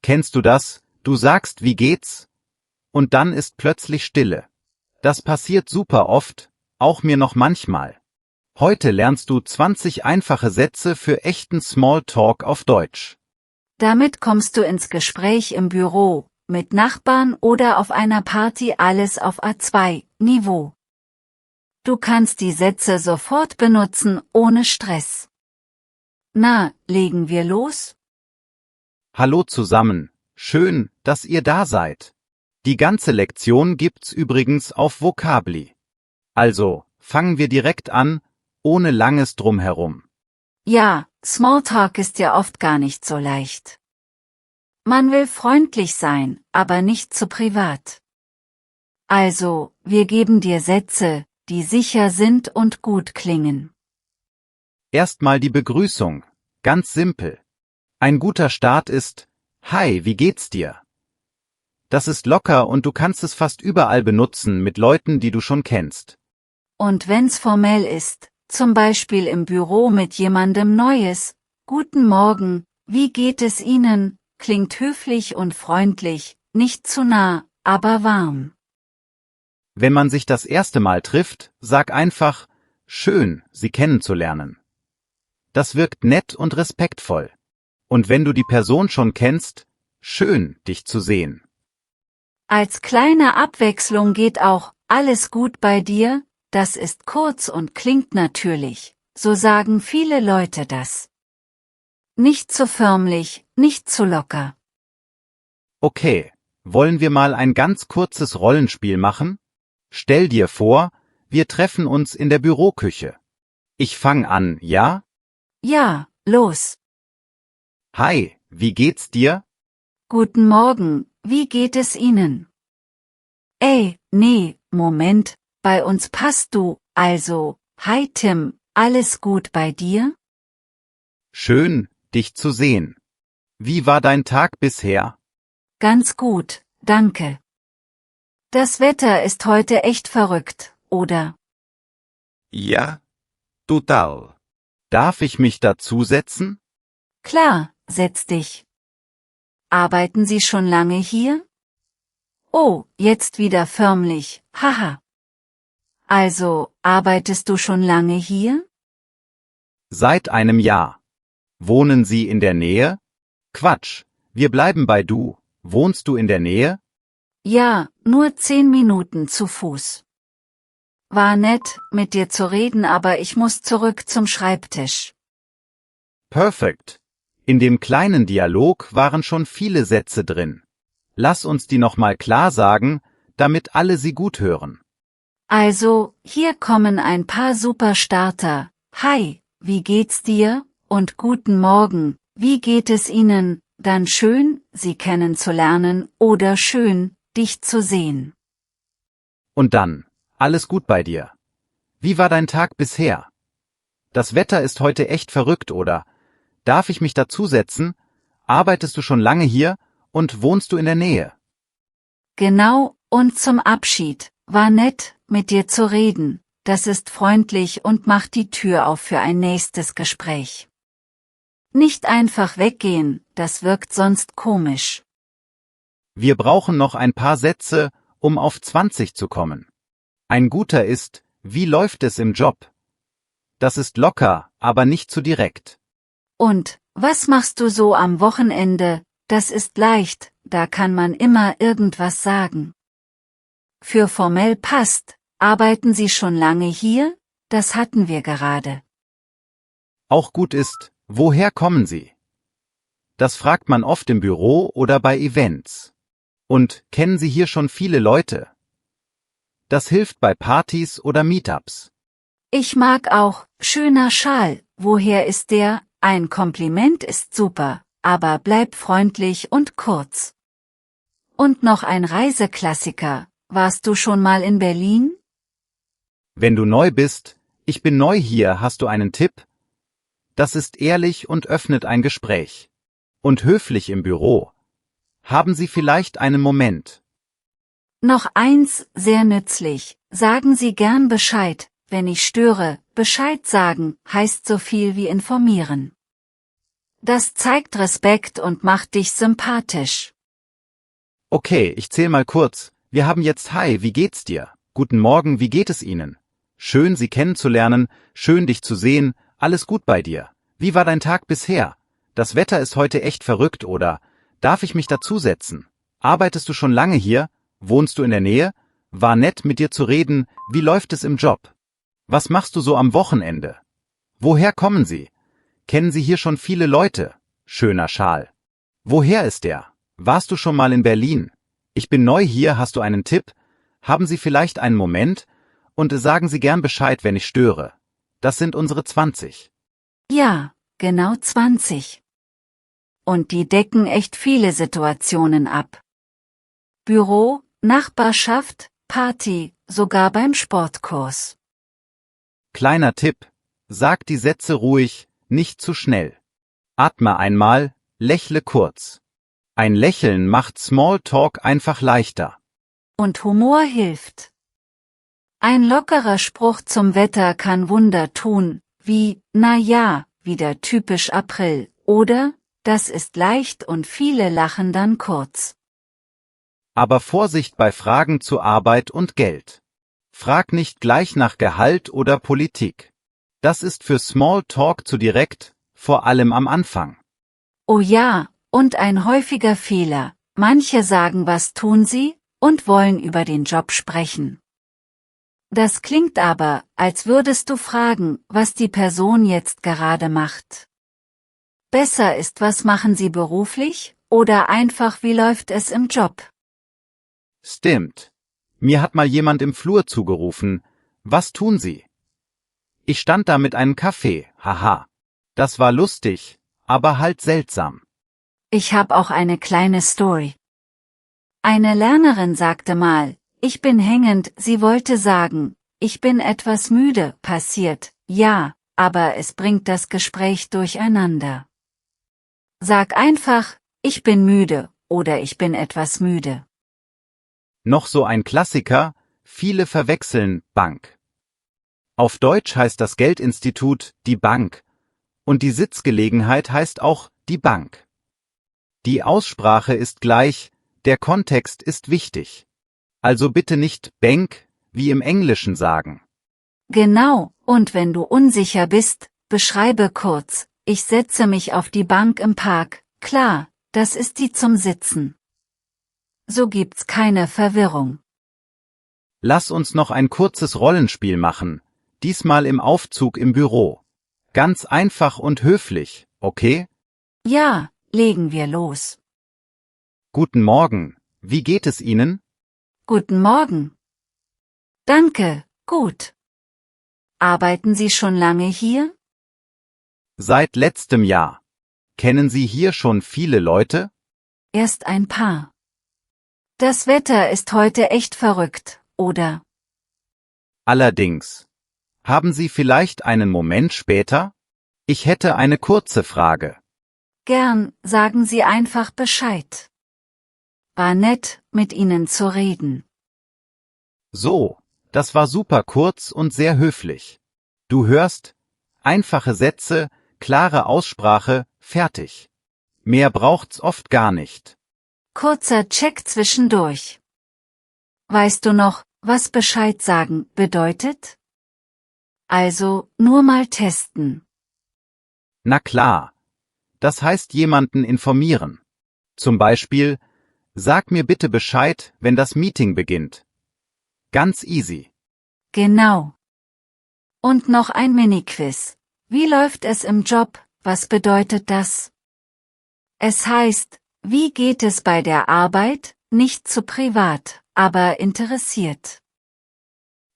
Kennst du das? Du sagst, wie geht's? Und dann ist plötzlich Stille. Das passiert super oft, auch mir noch manchmal. Heute lernst du 20 einfache Sätze für echten Smalltalk auf Deutsch. Damit kommst du ins Gespräch im Büro, mit Nachbarn oder auf einer Party, alles auf A2-Niveau. Du kannst die Sätze sofort benutzen, ohne Stress. Na, legen wir los? Hallo zusammen, schön, dass ihr da seid. Die ganze Lektion gibt's übrigens auf Vocabli. Also, fangen wir direkt an, ohne langes Drumherum. Ja, Smalltalk ist ja oft gar nicht so leicht. Man will freundlich sein, aber nicht zu privat. Also, wir geben dir Sätze, die sicher sind und gut klingen. Erstmal die Begrüßung, ganz simpel. Ein guter Start ist, Hi, wie geht's dir? Das ist locker und du kannst es fast überall benutzen mit Leuten, die du schon kennst. Und wenn's formell ist, zum Beispiel im Büro mit jemandem Neues, Guten Morgen, wie geht es Ihnen, klingt höflich und freundlich, nicht zu nah, aber warm. Wenn man sich das erste Mal trifft, sag einfach, schön, Sie kennenzulernen. Das wirkt nett und respektvoll. Und wenn du die Person schon kennst, schön, dich zu sehen. Als kleine Abwechslung geht auch, alles gut bei dir, das ist kurz und klingt natürlich, so sagen viele Leute das. Nicht zu förmlich, nicht zu locker. Okay, wollen wir mal ein ganz kurzes Rollenspiel machen? Stell dir vor, wir treffen uns in der Büroküche. Ich fang an, ja? Ja, los. Hi, wie geht's dir? Guten Morgen, wie geht es Ihnen? Ey, nee, Moment, bei uns passt du, also, hi Tim, alles gut bei dir? Schön, dich zu sehen. Wie war dein Tag bisher? Ganz gut, danke. Das Wetter ist heute echt verrückt, oder? Ja, total. Darf ich mich dazusetzen? Klar, setz dich. Arbeiten Sie schon lange hier? Oh, jetzt wieder förmlich, haha. Also, arbeitest du schon lange hier? Seit einem Jahr. Wohnen Sie in der Nähe? Quatsch, wir bleiben bei du. Wohnst du in der Nähe? Ja, nur 10 Minuten zu Fuß. War nett, mit dir zu reden, aber ich muss zurück zum Schreibtisch. Perfekt. In dem kleinen Dialog waren schon viele Sätze drin. Lass uns die nochmal klar sagen, damit alle sie gut hören. Also, hier kommen ein paar super Starter. Hi, wie geht's dir? Und guten Morgen, wie geht es Ihnen? Dann schön, Sie kennenzulernen oder schön, dich zu sehen. Und dann, alles gut bei dir. Wie war dein Tag bisher? Das Wetter ist heute echt verrückt, oder? Darf ich mich dazusetzen? Arbeitest du schon lange hier und wohnst du in der Nähe? Genau, und zum Abschied, war nett, mit dir zu reden, das ist freundlich und macht die Tür auf für ein nächstes Gespräch. Nicht einfach weggehen, das wirkt sonst komisch. Wir brauchen noch ein paar Sätze, um auf 20 zu kommen. Ein guter ist, wie läuft es im Job? Das ist locker, aber nicht zu direkt. Und, was machst du so am Wochenende? Das ist leicht, da kann man immer irgendwas sagen. Für formell passt, arbeiten Sie schon lange hier? Das hatten wir gerade. Auch gut ist, woher kommen Sie? Das fragt man oft im Büro oder bei Events. Und, kennen Sie hier schon viele Leute? Das hilft bei Partys oder Meetups. Ich mag auch, schöner Schal, woher ist der? Ein Kompliment ist super, aber bleib freundlich und kurz. Und noch ein Reiseklassiker, warst du schon mal in Berlin? Wenn du neu bist, ich bin neu hier, hast du einen Tipp? Das ist ehrlich und öffnet ein Gespräch. Und höflich im Büro. Haben Sie vielleicht einen Moment? Noch eins, sehr nützlich, sagen Sie gern Bescheid, wenn ich störe. Bescheid sagen heißt so viel wie informieren. Das zeigt Respekt und macht dich sympathisch. Okay, ich zähl mal kurz. Wir haben jetzt Hi, wie geht's dir? Guten Morgen, wie geht es Ihnen? Schön, Sie kennenzulernen, schön, dich zu sehen, alles gut bei dir. Wie war dein Tag bisher? Das Wetter ist heute echt verrückt, oder? Darf ich mich dazusetzen? Arbeitest du schon lange hier? Wohnst du in der Nähe? War nett, mit dir zu reden. Wie läuft es im Job? Was machst du so am Wochenende? Woher kommen Sie? Kennen Sie hier schon viele Leute? Schöner Schal. Woher ist der? Warst du schon mal in Berlin? Ich bin neu hier, hast du einen Tipp? Haben Sie vielleicht einen Moment? Und sagen Sie gern Bescheid, wenn ich störe. Das sind unsere 20. Ja, genau 20. Und die decken echt viele Situationen ab. Büro, Nachbarschaft, Party, sogar beim Sportkurs. Kleiner Tipp. Sag die Sätze ruhig, nicht zu schnell. Atme einmal, lächle kurz. Ein Lächeln macht Smalltalk einfach leichter. Und Humor hilft. Ein lockerer Spruch zum Wetter kann Wunder tun, wie, na ja, wieder typisch April, oder, das ist leicht und viele lachen dann kurz. Aber Vorsicht bei Fragen zu Arbeit und Geld. Frag nicht gleich nach Gehalt oder Politik. Das ist für Smalltalk zu direkt, vor allem am Anfang. Oh ja, und ein häufiger Fehler. Manche sagen, was tun sie, und wollen über den Job sprechen. Das klingt aber, als würdest du fragen, was die Person jetzt gerade macht. Besser ist, was machen sie beruflich, oder einfach, wie läuft es im Job? Stimmt. Mir hat mal jemand im Flur zugerufen, was tun Sie? Ich stand da mit einem Kaffee, haha. Das war lustig, aber halt seltsam. Ich hab auch eine kleine Story. Eine Lernerin sagte mal, ich bin hängend, sie wollte sagen, ich bin etwas müde, passiert, ja, aber es bringt das Gespräch durcheinander. Sag einfach, ich bin müde, oder ich bin etwas müde. Noch so ein Klassiker, viele verwechseln Bank. Auf Deutsch heißt das Geldinstitut die Bank und die Sitzgelegenheit heißt auch die Bank. Die Aussprache ist gleich, der Kontext ist wichtig. Also bitte nicht Bank wie im Englischen sagen. Genau, und wenn du unsicher bist, beschreibe kurz, ich setze mich auf die Bank im Park, klar, das ist die zum Sitzen. So gibt's keine Verwirrung. Lass uns noch ein kurzes Rollenspiel machen, diesmal im Aufzug im Büro. Ganz einfach und höflich, okay? Ja, legen wir los. Guten Morgen, wie geht es Ihnen? Guten Morgen. Danke, gut. Arbeiten Sie schon lange hier? Seit letztem Jahr. Kennen Sie hier schon viele Leute? Erst ein paar. Das Wetter ist heute echt verrückt, oder? Allerdings. Haben Sie vielleicht einen Moment später? Ich hätte eine kurze Frage. Gern, sagen Sie einfach Bescheid. War nett, mit Ihnen zu reden. So, das war super kurz und sehr höflich. Du hörst, einfache Sätze, klare Aussprache, fertig. Mehr braucht's oft gar nicht. Kurzer Check zwischendurch. Weißt du noch, was Bescheid sagen bedeutet? Also, nur mal testen. Na klar. Das heißt jemanden informieren. Zum Beispiel, sag mir bitte Bescheid, wenn das Meeting beginnt. Ganz easy. Genau. Und noch ein Mini-Quiz. Wie läuft es im Job? Was bedeutet das? Es heißt, wie geht es bei der Arbeit? Nicht zu privat, aber interessiert.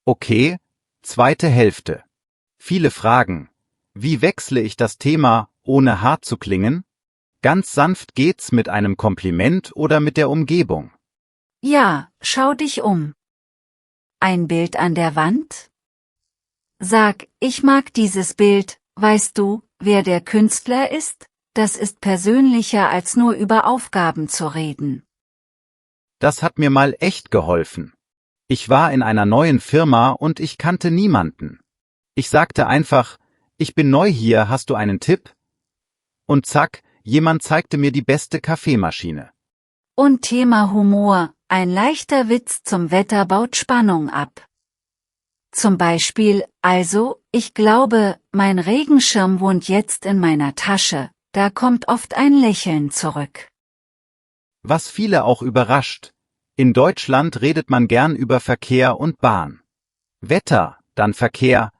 Okay, zweite Hälfte. Viele Fragen. Wie wechsle ich das Thema, ohne hart zu klingen? Ganz sanft geht's mit einem Kompliment oder mit der Umgebung. Ja, schau dich um. Ein Bild an der Wand? Sag, ich mag dieses Bild, weißt du, wer der Künstler ist? Das ist persönlicher als nur über Aufgaben zu reden. Das hat mir mal echt geholfen. Ich war in einer neuen Firma und ich kannte niemanden. Ich sagte einfach, ich bin neu hier, hast du einen Tipp? Und zack, jemand zeigte mir die beste Kaffeemaschine. Und Thema Humor, ein leichter Witz zum Wetter baut Spannung ab. Zum Beispiel, also, ich glaube, mein Regenschirm wohnt jetzt in meiner Tasche, da kommt oft ein Lächeln zurück. Was viele auch überrascht. In Deutschland redet man gern über Verkehr und Bahn. Wetter, dann Verkehr.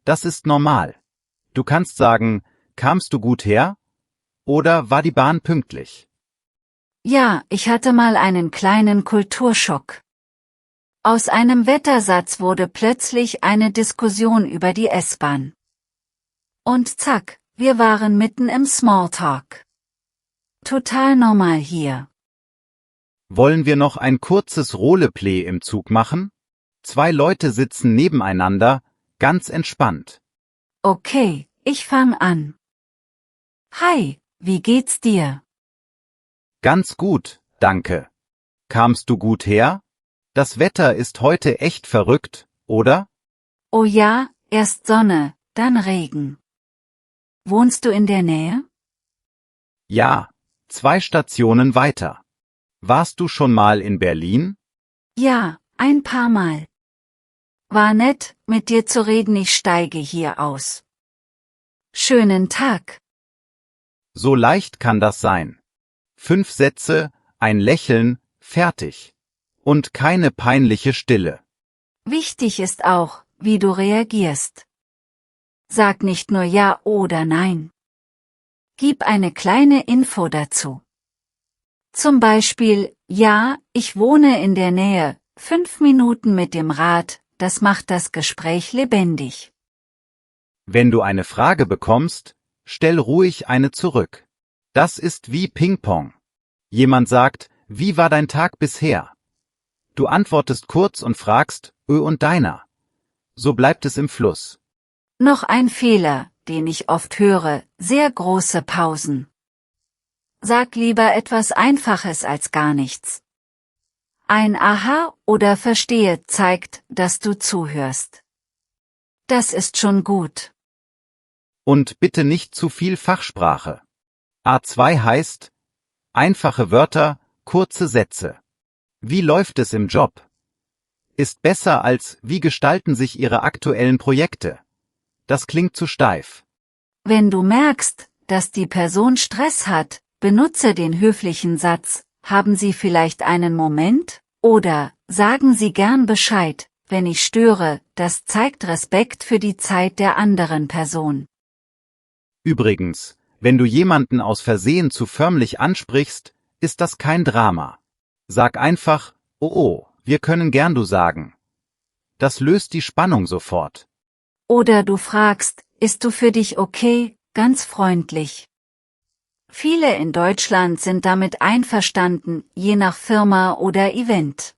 Das ist normal. Du kannst sagen, kamst du gut her? Oder war die Bahn pünktlich? Ja, ich hatte mal einen kleinen Kulturschock. Aus einem Wettersatz wurde plötzlich eine Diskussion über die S-Bahn. Und zack, wir waren mitten im Smalltalk. Total normal hier. Wollen wir noch ein kurzes Roleplay im Zug machen? 2 Leute sitzen nebeneinander, ganz entspannt. Okay, ich fang an. Hi, wie geht's dir? Ganz gut, danke. Kamst du gut her? Das Wetter ist heute echt verrückt, oder? Oh ja, erst Sonne, dann Regen. Wohnst du in der Nähe? Ja, 2 Stationen weiter. Warst du schon mal in Berlin? Ja, ein paar Mal. War nett, mit dir zu reden, ich steige hier aus. Schönen Tag. So leicht kann das sein. 5 Sätze, ein Lächeln, fertig. Und keine peinliche Stille. Wichtig ist auch, wie du reagierst. Sag nicht nur ja oder nein. Gib eine kleine Info dazu. Zum Beispiel, ja, ich wohne in der Nähe, 5 Minuten mit dem Rad, das macht das Gespräch lebendig. Wenn du eine Frage bekommst, stell ruhig eine zurück. Das ist wie Ping-Pong. Jemand sagt, wie war dein Tag bisher? Du antwortest kurz und fragst, und deiner? So bleibt es im Fluss. Noch ein Fehler, den ich oft höre, sehr große Pausen. Sag lieber etwas Einfaches als gar nichts. Ein Aha oder Verstehe zeigt, dass du zuhörst. Das ist schon gut. Und bitte nicht zu viel Fachsprache. A2 heißt, einfache Wörter, kurze Sätze. Wie läuft es im Job? Ist besser als, wie gestalten sich Ihre aktuellen Projekte? Das klingt zu steif. Wenn du merkst, dass die Person Stress hat, benutze den höflichen Satz, haben Sie vielleicht einen Moment? Oder, sagen Sie gern Bescheid, wenn ich störe, das zeigt Respekt für die Zeit der anderen Person. Übrigens, wenn du jemanden aus Versehen zu förmlich ansprichst, ist das kein Drama. Sag einfach, oh, wir können gern du sagen. Das löst die Spannung sofort. Oder du fragst, ist du für dich okay, ganz freundlich. Viele in Deutschland sind damit einverstanden, je nach Firma oder Event.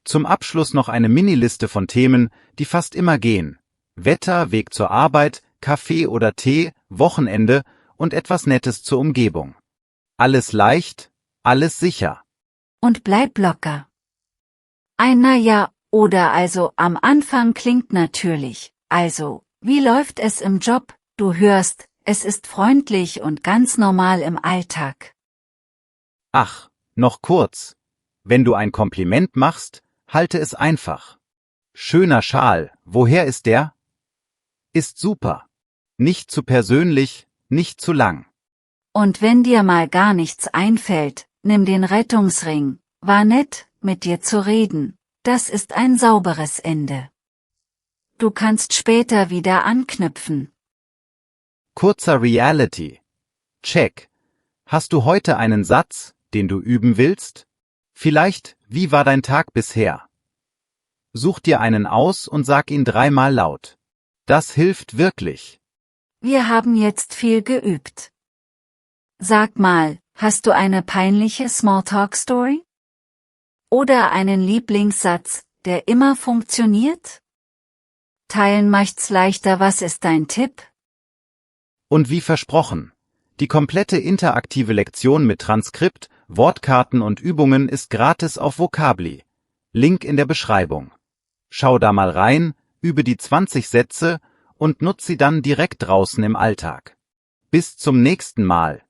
Zum Abschluss noch eine Miniliste von Themen, die fast immer gehen. Wetter, Weg zur Arbeit, Kaffee oder Tee, Wochenende und etwas Nettes zur Umgebung. Alles leicht, alles sicher. Und bleib locker. Ein ja oder also am Anfang klingt natürlich, also, wie läuft es im Job, du hörst, es ist freundlich und ganz normal im Alltag. Ach, noch kurz. Wenn du ein Kompliment machst, halte es einfach. Schöner Schal, woher ist der? Ist super. Nicht zu persönlich, nicht zu lang. Und wenn dir mal gar nichts einfällt, nimm den Rettungsring, war nett, mit dir zu reden, das ist ein sauberes Ende. Du kannst später wieder anknüpfen. Kurzer Reality. Check. Hast du heute einen Satz, den du üben willst? Vielleicht, wie war dein Tag bisher? Such dir einen aus und sag ihn 3-mal laut. Das hilft wirklich. Wir haben jetzt viel geübt. Sag mal, hast du eine peinliche Smalltalk-Story? Oder einen Lieblingssatz, der immer funktioniert? Teilen macht's leichter, was ist dein Tipp? Und wie versprochen, die komplette interaktive Lektion mit Transkript, Wortkarten und Übungen ist gratis auf Vocably. Link in der Beschreibung. Schau da mal rein, übe die 20 Sätze und nutz sie dann direkt draußen im Alltag. Bis zum nächsten Mal.